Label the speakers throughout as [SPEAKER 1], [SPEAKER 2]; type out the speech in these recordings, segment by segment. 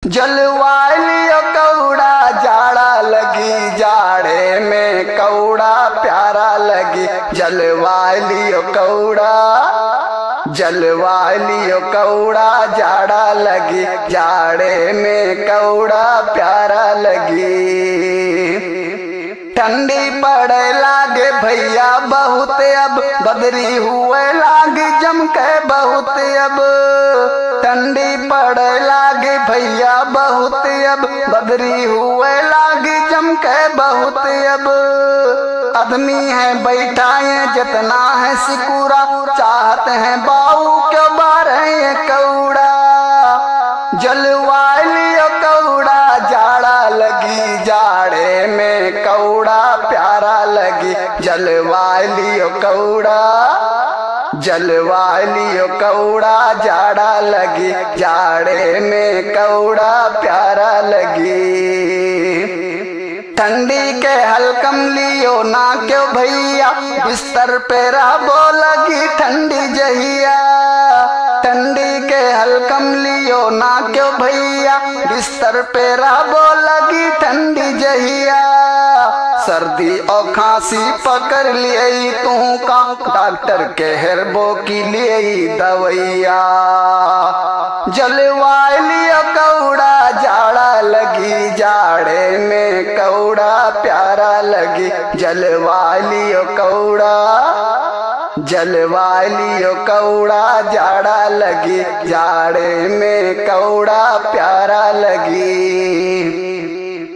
[SPEAKER 1] जलवाय लियो कौड़ा जाड़ा लगी, जाड़े में कौड़ा प्यारा लगी। जलवाय लियो कौड़ा, जलवाय लियो कौड़ा जाड़ा लगी, जाड़े में कौड़ा प्यारा लगी। ठंडी पड़े लागे भैया बहुत अब, बदरी हुए लागे जम के बहुत अब। ठंडी पड़े लागे भैया बहुत अब, बदरी हुए लागे जम के बहुत अब। आदमी है बैठा है जितना है सिकुरा, चाहते हैं बाऊ क्यों बारे कौड़ा। जलवाय लियो कौड़ा जाड़ा लगी, जाड़े में कौड़ा प्यारा लगी। जलवाय लियो कौड़ा, जलवाय लियो कौड़ा जाड़ा लगी, जाड़े में कौड़ा प्यारा लगी। ठंडी के हलकम लियो ना क्यों भैया, बिस्तर पे रहो लगी ठंडी जहिया। ठंडी के हलकम लियो ना क्यों भैया, बिस्तर पे रहो लगी ठंडी जहिया। सर्दी और खांसी पकड़ लिए तू का, डॉक्टर के हेरबो की लिए दवैया। जलवाय लियो कौड़ा जाड़ा लगी, जाड़े में कौड़ा प्यारा लगी। जलवाय लियो कौड़ा, जलवाय लियो कौड़ा जाड़ा लगी, जाड़े में कौड़ा प्यारा लगी।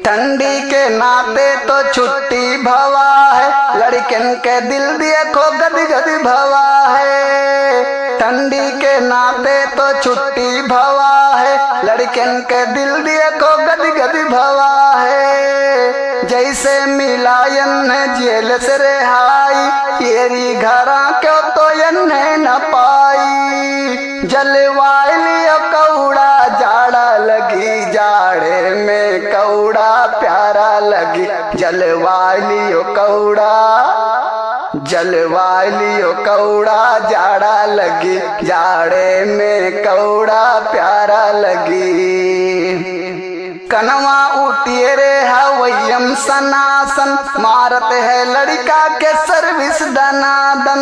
[SPEAKER 1] ठंडी के नाते तो छुट्टी भवा है, लड़कन के दिल देखो गद गद भवा है। ठंडी के नाते तो छुट्टी भवा है, लड़कन के दिल देखो गद गद भवा है। जैसे मिलायन है जेल से रिहाई, येरी घरा क्यों तो यन्ने न पाई। जलवाय लियो कौड़ा जाड़ा लगी, जाड़े में कौड़ा प्यारा लगी। जलवाय लियो कौड़ा, जलवाय लियो कौड़ा जाड़ा लगी, जाड़े में कौड़ा प्यारा लगी। कनवा उठिए रे हवैयम सनासन, मारत है लड़का के सर्विस दनादन।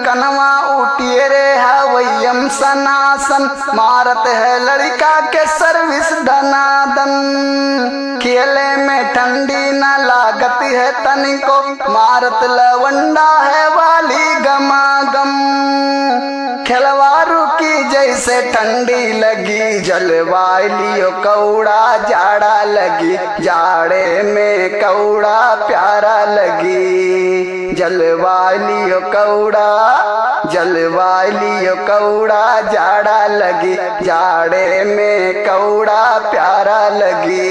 [SPEAKER 1] कनवा उठिए रे हवैयम सनासन, मारत है लड़का के सर्विस दनादन। खेले में ठंडी न लागत है तनिको, मारत लवंडा है वाली गमागम। खिलवारू की जैसे ठंडी लगी, जलवाय लियो कौड़ा जाड़ा लगी, जाड़े में कौड़ा प्यारा लगी। जलवाय लियो कौड़ा, जलवाय लियो कौड़ा जाड़ा लगी, जाड़े में कौड़ा प्यारा लगी।